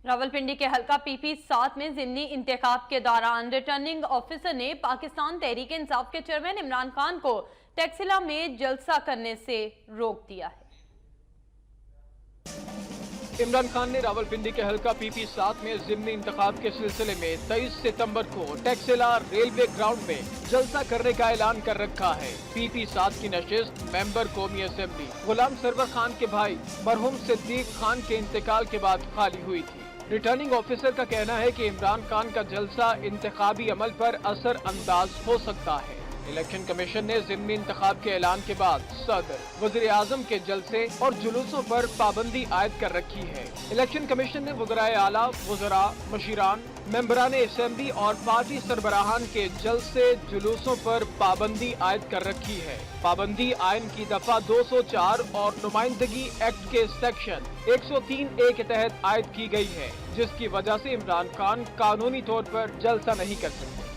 راولپنڈی کے حلقہ PP-7 میں ضمنی انتخاب کے دوران ریٹرننگ آفیسر نے پاکستان تحریک انصاف کے چیئرمین عمران خان کو ٹیکسلا میں جلسہ کرنے سے روک دیا ہے۔ عمران خان نے راولپنڈی کے حلقہ PP-7 میں ضمنی انتخاب کے سلسلے میں 23 ستمبر کو ٹیکسلا ریلوے گراؤنڈ میں جلسہ کرنے کا اعلان کر رکھا ہے۔ PP-7 کی نشست ممبر قومی اسمبلی غلام سرور خان کے بھائی مرحوم صدیق خان کے انتقال کے بعد خالی ہوئی تھی۔ ریٹرننگ آفیسر کا کہنا ہے کہ عمران خان کا جلسہ انتخابی عمل پر اثر انداز ہو سکتا ہے۔ الیکشن کمیشن نے ضمنی انتخاب کے اعلان کے بعد صدر وزیر اعظم کے جلسے اور جلوسوں پر پابندی عائد کر رکھی ہے۔ الیکشن کمیشن نے وزرائے اعلیٰ، وزراء، مشیران، ممبران اسمبلی اور پارٹی سربراہان کے جلسے جلوسوں پر پابندی عائد کر رکھی ہے۔ پابندی آئین کی دفعہ 204 اور نمائندگی ایکٹ کے سیکشن 103A کے تحت عائد کی گئی ہے، جس کی وجہ سے عمران خان قانونی طور پر جلسہ نہیں کر سکتے۔